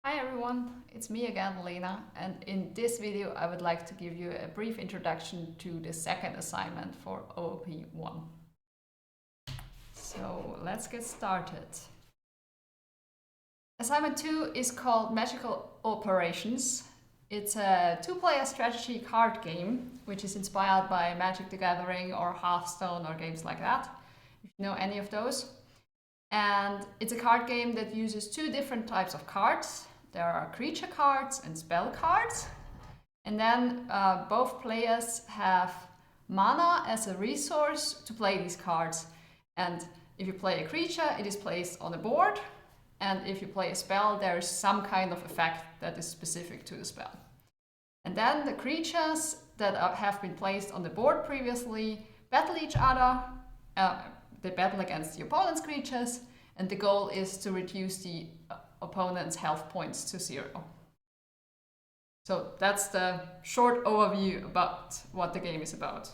Hi everyone, it's me again, Lena, and in this video I would like to give you a brief introduction to the second assignment for OOP1. So let's get started. Assignment 2 is called Magical Operations. It's a two-player strategy card game, which is inspired by Magic the Gathering or Hearthstone or games like that, if you know any of those. And it's a card game that uses two different types of cards. There are creature cards and spell cards. And then both players have mana as a resource to play these cards. And if you play a creature, it is placed on a board. And if you play a spell, there is some kind of effect that is specific to the spell. And then the creatures that have been placed on the board previously battle each other. They battle against the opponent's creatures, and the goal is to reduce the opponent's health points to 0. So that's the short overview about what the game is about.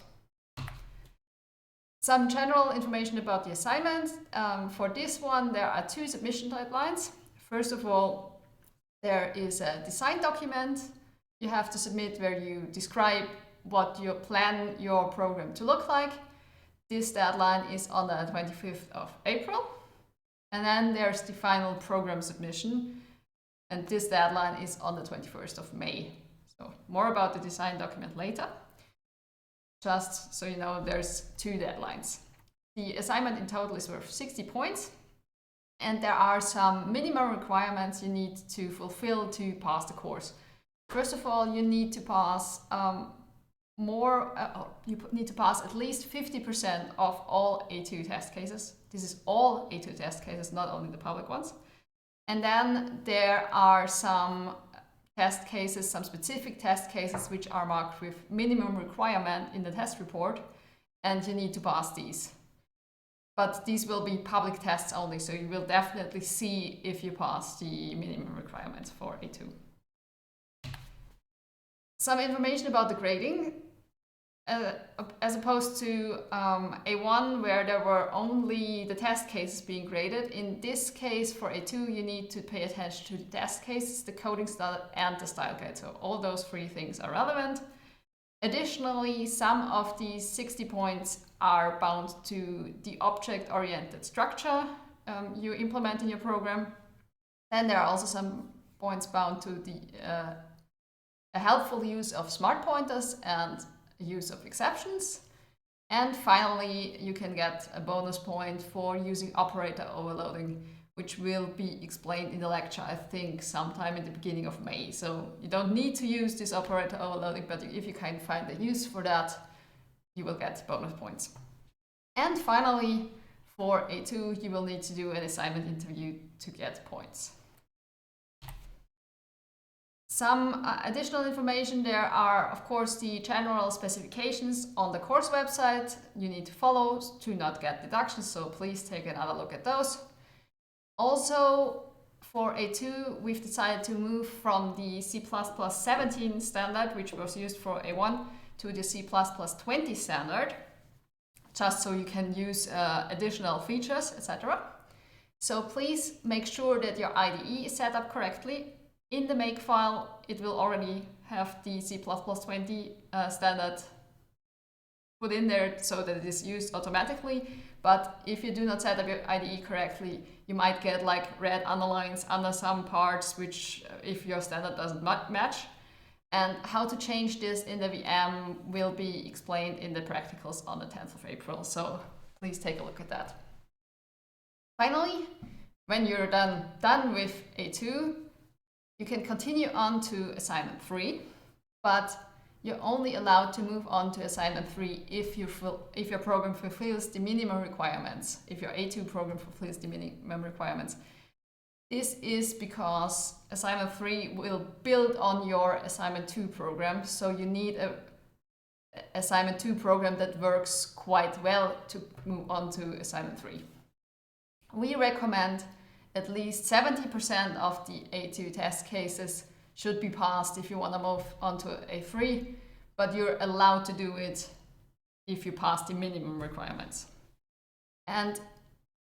Some general information about the assignment. For this one, there are two submission deadlines. First of all, there is a design document you have to submit where you describe what you plan your program to look like. This deadline is on the 25th of April. And then there's the final program submission. And this deadline is on the 21st of May. So more about the design document later. Just so you know, there's two deadlines. The assignment in total is worth 60 points. And there are some minimum requirements you need to fulfill to pass the course. First of all, you need to pass you need to pass at least 50% of all A2 test cases. This is all A2 test cases, not only the public ones. And then there are some test cases, some specific test cases which are marked with minimum requirement in the test report, and you need to pass these. But these will be public tests only, so you will definitely see if you pass the minimum requirements for A2. Some information about the grading. As opposed to A1, where there were only the test cases being graded. In this case, for A2, you need to pay attention to the test cases, the coding style, and the style guide. So all those three things are relevant. Additionally, some of these 60 points are bound to the object-oriented structure you implement in your program. Then there are also some points bound to a helpful use of smart pointers and use of exceptions. And finally, you can get a bonus point for using operator overloading, which will be explained in the lecture, I think, sometime in the beginning of May. So you don't need to use this operator overloading, but if you can find a use for that, you will get bonus points. And finally, for A2, you will need to do an assignment interview to get points. Some additional information. There are, of course, the general specifications on the course website you need to follow to not get deductions, so please take another look at those. Also, for A2, we've decided to move from the C++17 standard, which was used for A1, to the C++20 standard, just so you can use additional features, etc. So please make sure that your IDE is set up correctly. In the make file, it will already have the C++20 standard put in there so that it is used automatically. But if you do not set up your IDE correctly, you might get like red underlines under some parts, which if your standard doesn't match. And how to change this in the VM will be explained in the practicals on the 10th of April. So please take a look at that. Finally, when you're done with A2, you can continue on to assignment 3, but you're only allowed to move on to assignment 3 if your program fulfills the minimum requirements, if your A2 program fulfills the minimum requirements. This is because assignment 3 will build on your assignment 2 program, so you need a assignment 2 program that works quite well to move on to assignment 3. We recommend at least 70% of the A2 test cases should be passed if you want to move on to A3, but you're allowed to do it if you pass the minimum requirements. And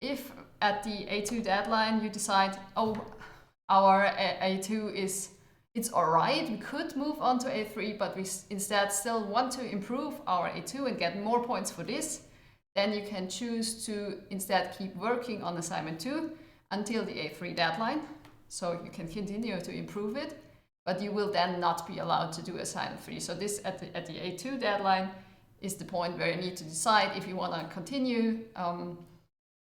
if at the A2 deadline you decide, oh, our A2 it's alright, we could move on to A3, but we instead still want to improve our A2 and get more points for this, then you can choose to instead keep working on assignment 2 until the A3 deadline. So you can continue to improve it, but you will then not be allowed to do assignment 3. So this at the A2 deadline is the point where you need to decide if you want to continue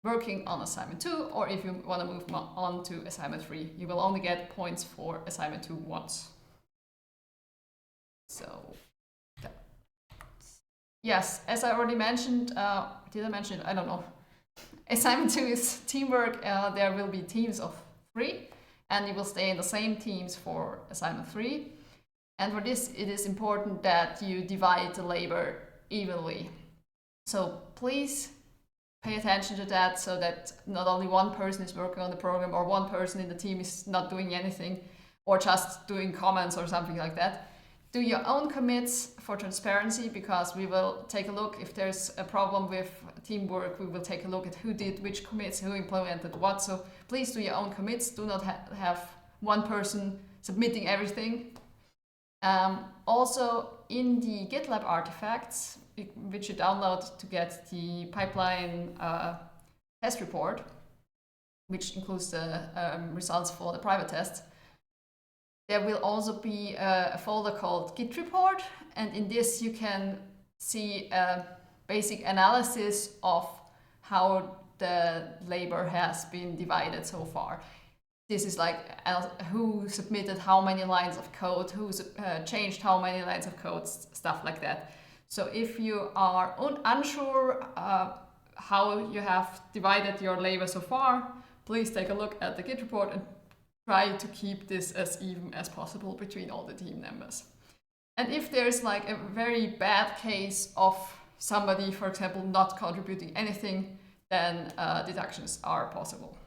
working on assignment 2 or if you want to move on to assignment 3. You will only get points for assignment 2 once. So yes, as I already mentioned, did I mention it? I don't know. Assignment 2 is teamwork. There will be teams of 3 and you will stay in the same teams for assignment 3. And for this, it is important that you divide the labor evenly. So please pay attention to that so that not only one person is working on the program or one person in the team is not doing anything or just doing comments or something like that. Do your own commits for transparency, because we will take a look if there's a problem with teamwork. We will take a look at who did which commits, who implemented what. So please do your own commits. Do not have one person submitting everything. Also, in the GitLab artifacts, which you download to get the pipeline test report, which includes the results for the private tests, there will also be a folder called Git report, and in this you can see a basic analysis of how the labor has been divided so far. This is like who submitted how many lines of code, who changed how many lines of code, stuff like that. So if you are unsure how you have divided your labor so far, please take a look at the Git report and try to keep this as even as possible between all the team members. And if there's like a very bad case of somebody, for example, not contributing anything, then deductions are possible.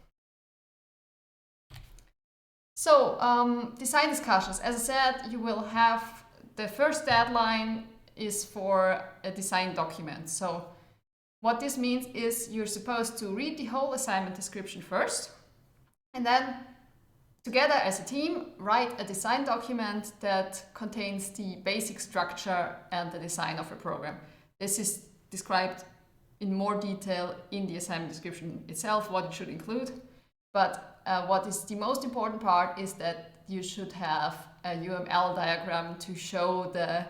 So design discussions. As I said, you will have the first deadline is for a design document. So what this means is you're supposed to read the whole assignment description first, and then together as a team, write a design document that contains the basic structure and the design of a program. This is described in more detail in the assignment description itself, what it should include. But what is the most important part is that you should have a UML diagram to show the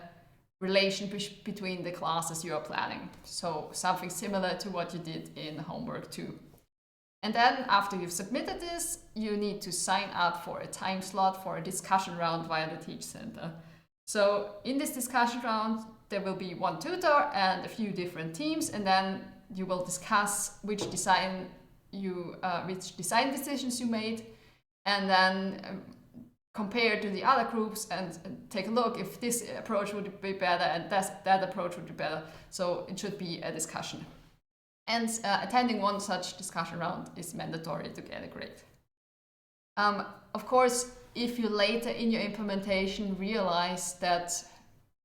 relation between the classes you are planning. So something similar to what you did in homework 2. And then after you've submitted this, you need to sign up for a time slot for a discussion round via the Teach Center. So in this discussion round, there will be one tutor and a few different teams, and then you will discuss which design decisions you made, and then compare to the other groups and take a look if this approach would be better and that approach would be better. So it should be a discussion. And attending one such discussion round is mandatory to get a grade. Of course, if you later in your implementation realize that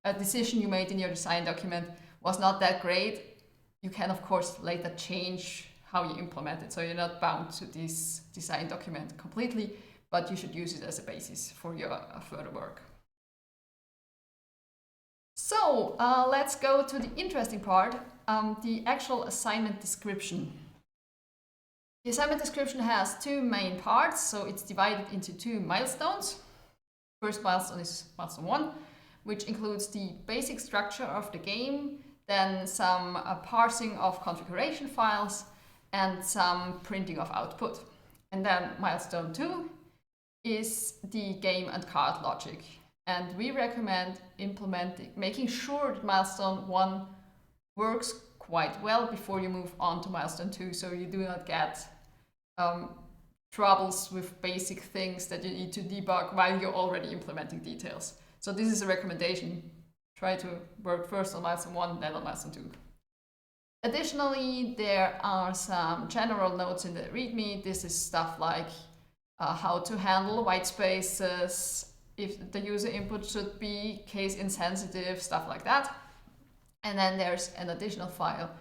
a decision you made in your design document was not that great, you can of course later change how you implement it. So you're not bound to this design document completely, but you should use it as a basis for your further work. So let's go to the interesting part, the actual assignment description. The assignment description has two main parts, so it's divided into two milestones. First milestone is milestone 1, which includes the basic structure of the game, then some parsing of configuration files, and some printing of output. And then milestone 2 is the game and card logic. And we recommend making sure that milestone 1 works quite well before you move on to milestone 2, so you do not get troubles with basic things that you need to debug while you're already implementing details. So this is a recommendation. Try to work first on milestone 1, then on milestone 2. Additionally, there are some general notes in the README. This is stuff like how to handle white spaces, if the user input should be case insensitive, stuff like that. And then there's an additional file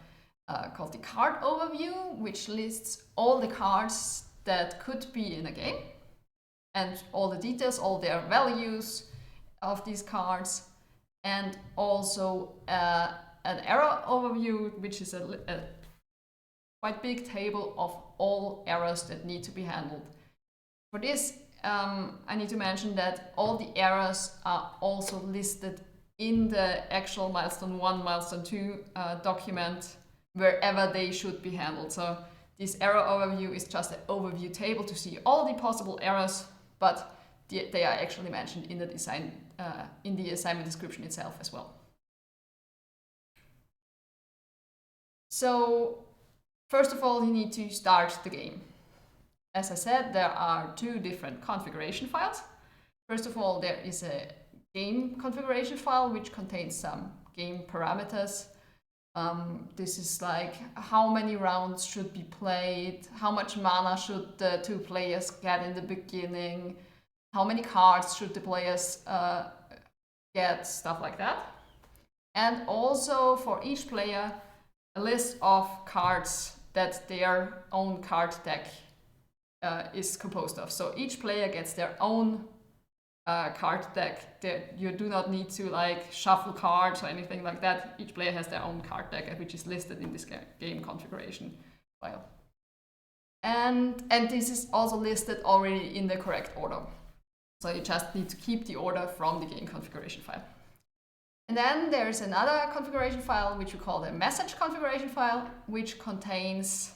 called the card overview, which lists all the cards that could be in a game. and all the details, all their values of these cards, and also an error overview, which is a quite big table of all errors that need to be handled. For this, I need to mention that all the errors are also listed in the actual milestone 1, milestone 2 document, wherever they should be handled. So this error overview is just an overview table to see all the possible errors, but they are actually mentioned in the design, in the assignment description itself as well. So first of all, you need to start the game. As I said, there are 2 different configuration files. First of all, there is a game configuration file which contains some game parameters. This is like how many rounds should be played, how much mana should the 2 players get in the beginning, how many cards should the players get, stuff like that. And also for each player, a list of cards that their own card deck is composed of. So each player gets their own card deck. You do not need to like shuffle cards or anything like that. Each player has their own card deck, which is listed in this game configuration file. And this is also listed already in the correct order. So you just need to keep the order from the game configuration file. And then there's another configuration file, which we call the message configuration file, which contains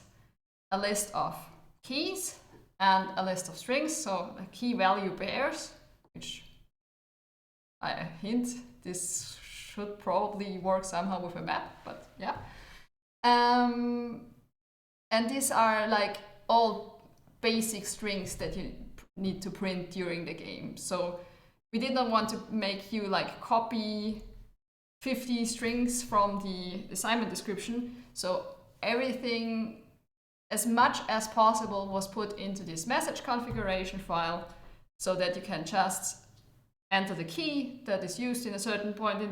a list of keys and a list of strings, so key value pairs, which I hint, this should probably work somehow with a map, but yeah. And these are like all basic strings that you need to print during the game. So we did not want to make you like copy 50 strings from the assignment description. So everything, as much as possible, was put into this message configuration file so that you can just enter the key that is used in a certain point in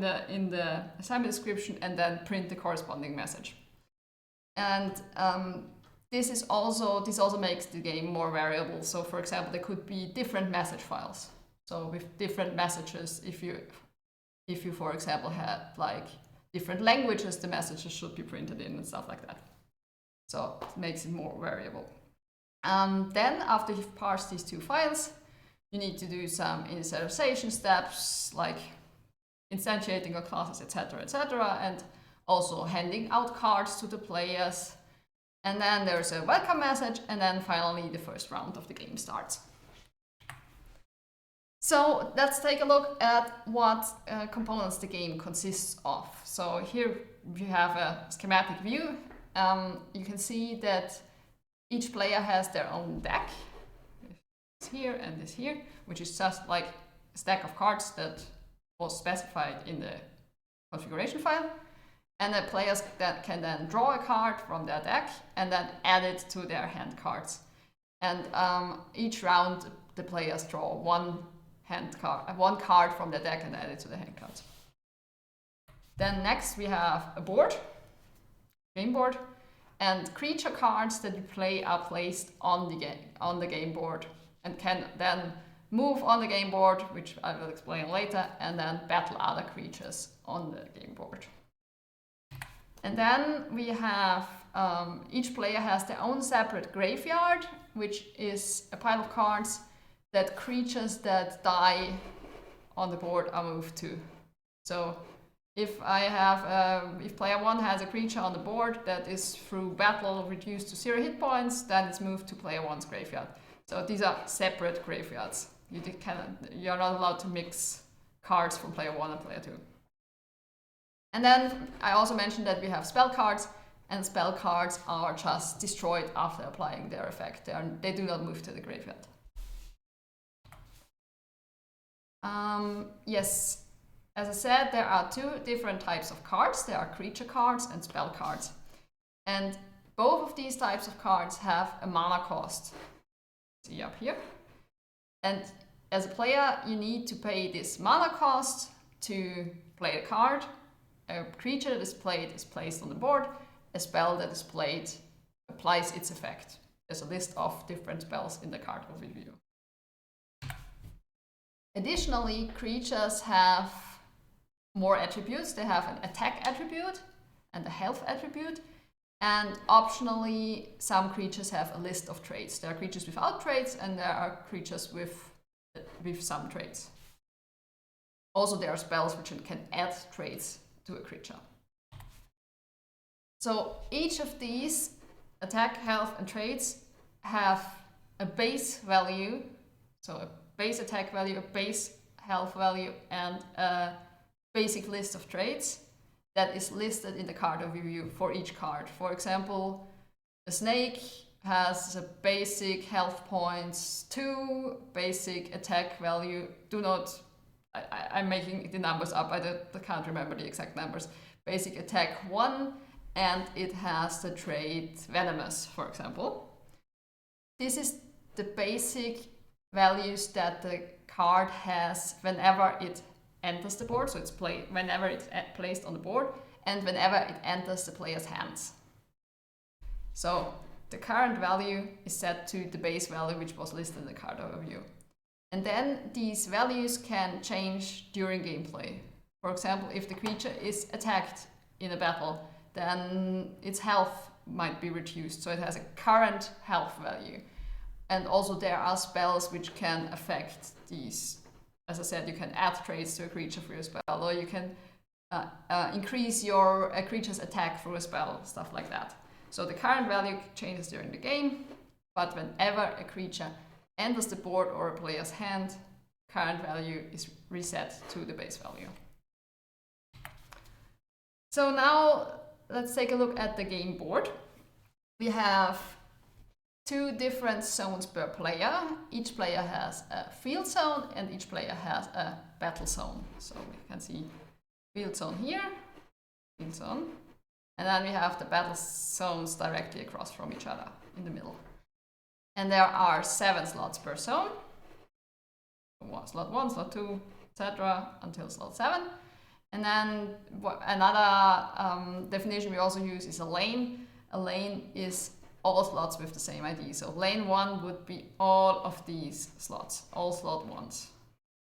the assignment description and then print the corresponding message. And this also makes the game more variable. So for example, there could be different message files. So with different messages, if you for example had like different languages the messages should be printed in and stuff like that. So it makes it more variable. Then after you've parsed these 2 files, you need to do some initialization steps like instantiating your classes, etc., and also handing out cards to the players. And then there's a welcome message, and then finally the first round of the game starts. So let's take a look at what components the game consists of. So here we have a schematic view. You can see that each player has their own deck. This here and this here, which is just like a stack of cards that was specified in the configuration file. And the players that can then draw a card from their deck and then add it to their hand cards. And each round the players draw one card from the deck and add it to the hand cards. Then next we have a board, game board, and creature cards that you play are placed on the game board and can then move on the game board, which I will explain later, and then battle other creatures on the game board. And then we have each player has their own separate graveyard, which is a pile of cards that creatures that die on the board are moved to. So if player 1 has a creature on the board that is through battle reduced to 0 hit points, then it's moved to player 1's graveyard. So these are separate graveyards. You're not allowed to mix cards from player 1 and player 2. And then I also mentioned that we have spell cards, and spell cards are just destroyed after applying their effect. They do not move to the graveyard. Yes, as I said, there are 2 different types of cards. There are creature cards and spell cards. And both of these types of cards have a mana cost. See up here. And as a player, you need to pay this mana cost to play a card. A creature that is played is placed on the board. A spell that is played applies its effect. There's a list of different spells in the card overview. Additionally, creatures have more attributes. They have an attack attribute and a health attribute. And optionally, some creatures have a list of traits. There are creatures without traits, and there are creatures with some traits. Also, there are spells which can add traits to a creature. So each of these attack, health, and traits have a base value, so a base attack value, a base health value, and a basic list of traits that is listed in the card overview for each card. For example, the snake has a basic health points 2, basic attack value. I'm making the numbers up, I can't remember the exact numbers. Basic attack 1, and it has the trait venomous, for example. This is the basic values that the card has whenever it enters the board, so it's whenever it's placed on the board and whenever it enters the player's hands. So the current value is set to the base value which was listed in the card overview. And then these values can change during gameplay. For example, if the creature is attacked in a battle, then its health might be reduced, so it has a current health value. And also there are spells which can affect these. As I said, you can add traits to a creature for your spell, or you can increase your creature's attack through a spell, stuff like that. So the current value changes during the game, but whenever a creature enters the board or a player's hand, current value is reset to the base value. So now let's take a look at the game board. We have 2 different zones per player. Each player has a field zone and each player has a battle zone. So we can see field zone here, field zone, and then we have the battle zones directly across from each other in the middle. And there are 7 slots per zone. Slot 1, slot 2, etc. until slot 7. And then another definition we also use is a lane. A lane is all slots with the same ID. So lane 1 would be all of these slots, all slot 1s.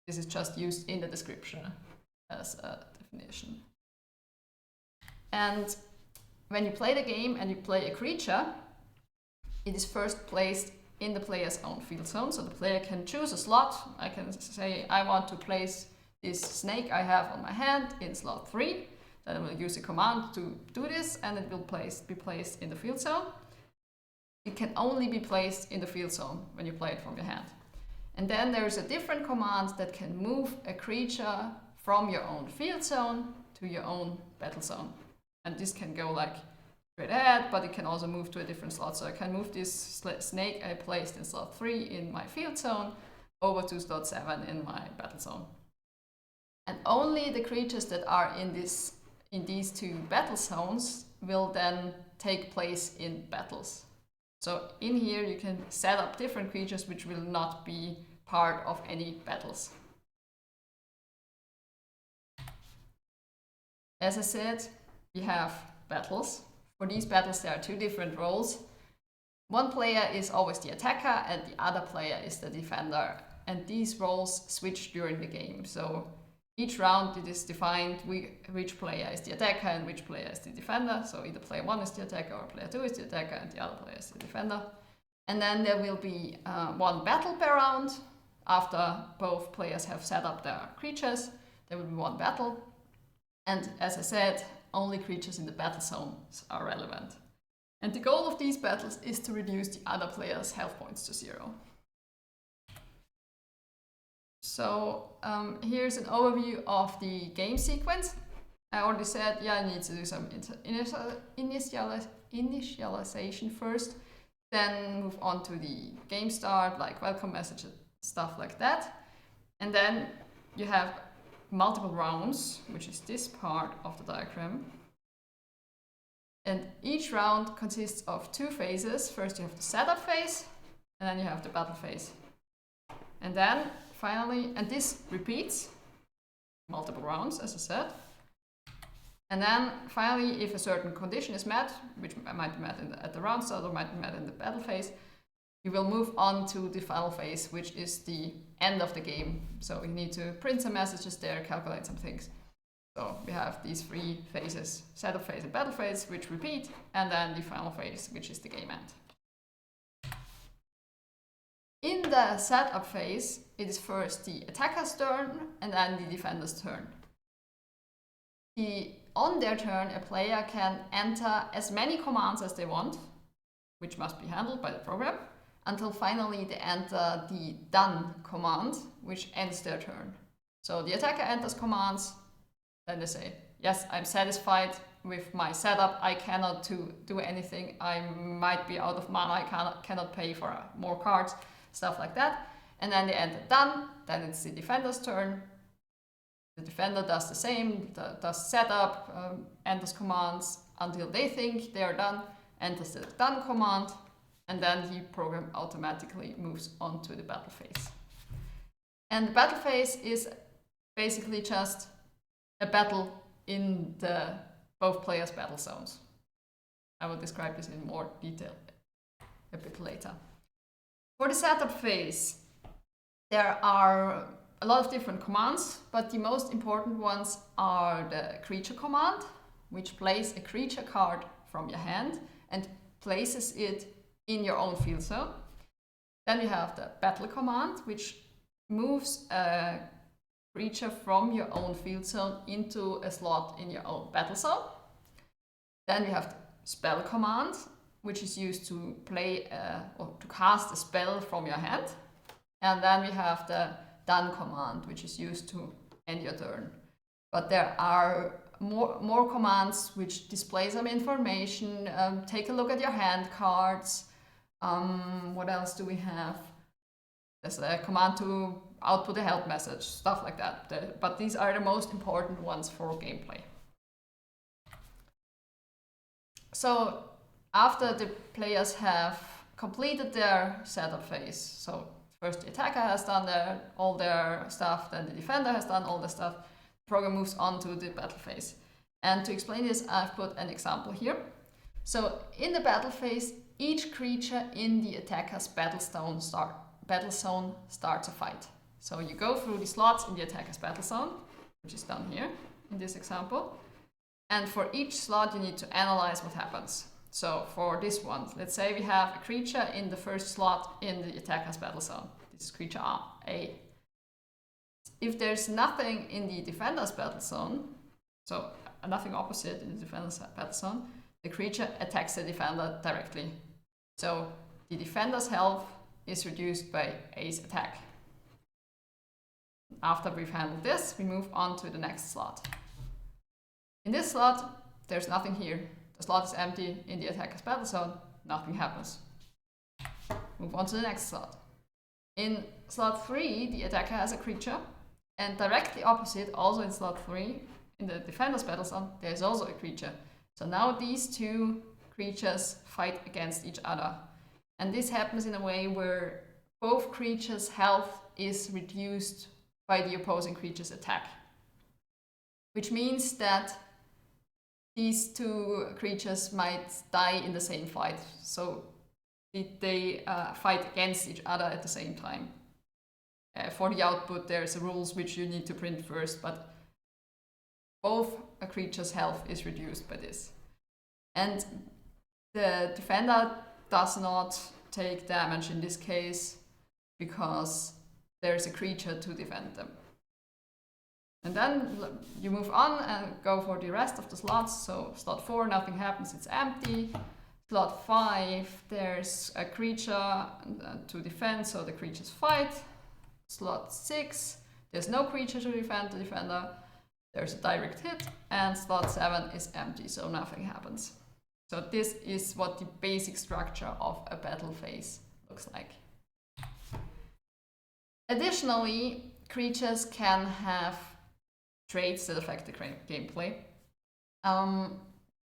This is just used in the description as a definition. And when you play the game and you play a creature, it is first placed in the player's own field zone. So the player can choose a slot. I can say I want to place this snake I have on my hand in slot 3. Then I will use a command to do this, and it will be placed in the field zone. It can only be placed in the field zone when you play it from your hand. And then there is a different command that can move a creature from your own field zone to your own battle zone. And this can go like straight ahead, but it can also move to a different slot. So I can move this snake I placed in slot 3 in my field zone over to slot 7 in my battle zone. And only the creatures that are in these 2 battle zones will then take place in battles. So in here you can set up different creatures which will not be part of any battles. As I said, we have battles. For these battles there are 2 different roles. One player is always the attacker and the other player is the defender. And these roles switch during the game. So each round it is defined which player is the attacker and which player is the defender. So either player 1 is the attacker or player 2 is the attacker and the other player is the defender. And then there will be 1 battle per round. After both players have set up their creatures, there will be 1 battle. And as I said, only creatures in the battle zones are relevant. And the goal of these battles is to reduce the other player's health points to 0. So here's an overview of the game sequence. I already said, I need to do some initialization first, then move on to the game start, like welcome messages, stuff like that. And then you have multiple rounds, which is this part of the diagram. And each round consists of 2 phases. First you have the setup phase, and then you have the battle phase. And then finally, and this repeats multiple rounds, as I said. And then finally, if a certain condition is met, which might be met at the round start or might be met in the battle phase, you will move on to the final phase, which is the end of the game. So you need to print some messages there, calculate some things. So we have these three phases, setup phase and battle phase, which repeat, and then the final phase, which is the game end. In the setup phase, it is first the attacker's turn and then the defender's turn. On their turn, a player can enter as many commands as they want, which must be handled by the program, until finally they enter the done command, which ends their turn. So the attacker enters commands, then they say, yes, I'm satisfied with my setup, I cannot do anything, I might be out of mana, I cannot pay for more cards, stuff like that. And then they enter done, then it's the defender's turn. The defender does the same, does setup, enters commands until they think they are done, enters the done command, and then the program automatically moves on to the battle phase. And the battle phase is basically just a battle in the both players' battle zones. I will describe this in more detail a bit later. For the setup phase, there are a lot of different commands, but the most important ones are the creature command, which plays a creature card from your hand and places it in your own field zone. Then you have the battle command, which moves a creature from your own field zone into a slot in your own battle zone. Then we have the spell command, which is used to play or to cast a spell from your hand. And then we have the done command, which is used to end your turn. But there are more commands which display some information. Take a look at your hand cards. What else do we have? There's a command to output a help message, stuff like that. But these are the most important ones for gameplay. So after the players have completed their setup phase, so first the attacker has done all their stuff, then the defender has done all the stuff, the program moves on to the battle phase. And to explain this, I've put an example here. So in the battle phase, each creature in the attacker's battle zone starts a fight. So you go through the slots in the attacker's battle zone, which is done here in this example. And for each slot, you need to analyze what happens. So for this one, let's say we have a creature in the first slot in the attacker's battle zone. This is creature A. If there's nothing in the defender's battle zone, so nothing opposite in the defender's battle zone, the creature attacks the defender directly. So the defender's health is reduced by A's attack. After we've handled this, we move on to the next slot. In this slot, there's nothing here. The slot is empty in the attacker's battle zone, nothing happens. Move on to the next slot. In slot 3, the attacker has a creature, and directly opposite, also in slot 3, in the defender's battle zone, there's also a creature. So now these two creatures fight against each other. And this happens in a way where both creatures' health is reduced by the opposing creature's attack. Which means that these two creatures might die in the same fight. So they fight against each other at the same time. For the output, there's rules which you need to print first, but both a creature's health is reduced by this. And the defender does not take damage in this case because there's a creature to defend them. And then you move on and go for the rest of the slots. So slot 4, nothing happens, it's empty. Slot 5, there's a creature to defend, so the creatures fight. Slot 6, there's no creature to defend the defender. There's a direct hit. And slot 7 is empty, so nothing happens. So this is what the basic structure of a battle phase looks like. Additionally, creatures can have traits that affect the gameplay.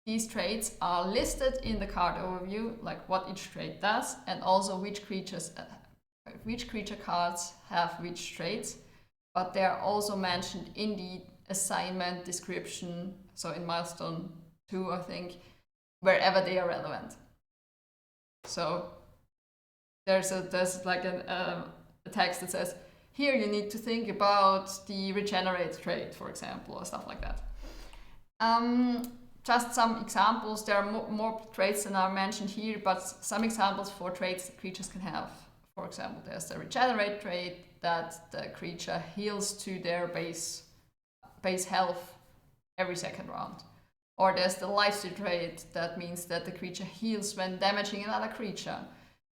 These traits are listed in the card overview, like what each trait does, and also which creature cards have which traits. But they are also mentioned in the assignment description, so in milestone 2, I think, wherever they are relevant. So there's like a text that says, here you need to think about the regenerate trait, for example, or stuff like that. Just some examples. There are more traits than are mentioned here, but some examples for traits that creatures can have. For example, there's the regenerate trait, that the creature heals to their base health every second round. Or there's the lifesteal trait, that means that the creature heals when damaging another creature.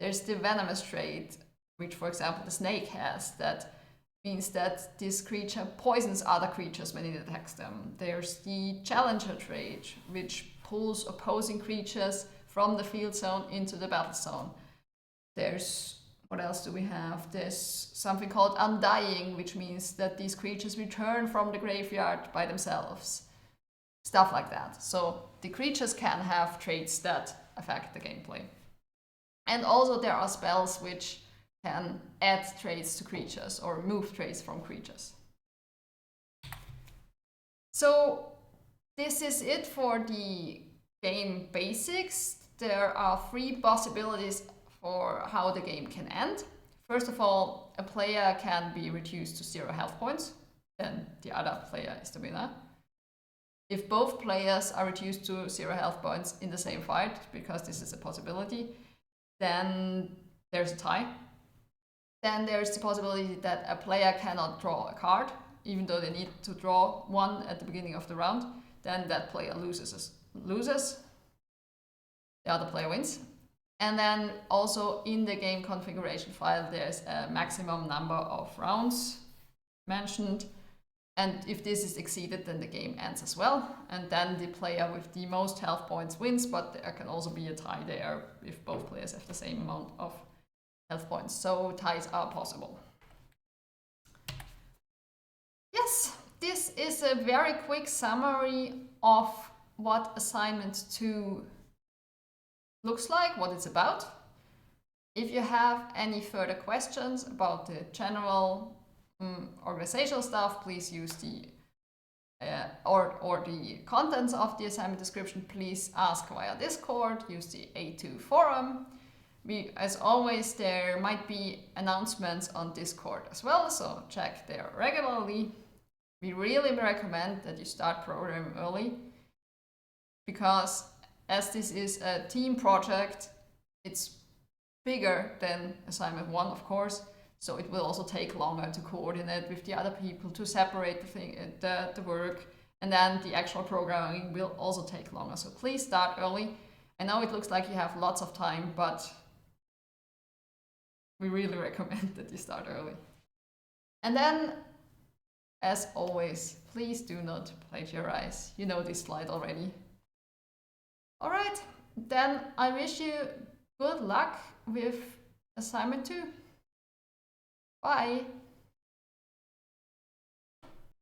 There's the venomous trait, which, for example, the snake has, that means that this creature poisons other creatures when it attacks them. There's the challenger trait, which pulls opposing creatures from the field zone into the battle zone. There's, what else do we have? There's something called undying, which means that these creatures return from the graveyard by themselves. Stuff like that. So the creatures can have traits that affect the gameplay. And also there are spells which can add traits to creatures or remove traits from creatures. So this is it for the game basics. There are 3 possibilities for how the game can end. First of all, a player can be reduced to 0 health points, then the other player is the winner. If both players are reduced to 0 health points in the same fight, because this is a possibility, then there's a tie. Then there's the possibility that a player cannot draw a card, even though they need to draw one at the beginning of the round. Then that player loses. The other player wins. And then also in the game configuration file, there's a maximum number of rounds mentioned. And if this is exceeded, then the game ends as well. And then the player with the most health points wins, but there can also be a tie there if both players have the same amount of health points. So ties are possible. Yes, this is a very quick summary of what assignment 2 looks like, what it's about. If you have any further questions about the general organizational stuff, please use the or the contents of the assignment description, please ask via Discord, use the A2 forum. As always, there might be announcements on Discord as well, so check there regularly. We really recommend that you start programming early, because as this is a team project, it's bigger than assignment 1, of course, so it will also take longer to coordinate with the other people, to separate the work, and then the actual programming will also take longer. So please start early. I know it looks like you have lots of time, but we really recommend that you start early. And then, as always, please do not plagiarize. You know this slide already. All right, then I wish you good luck with assignment 2. Bye.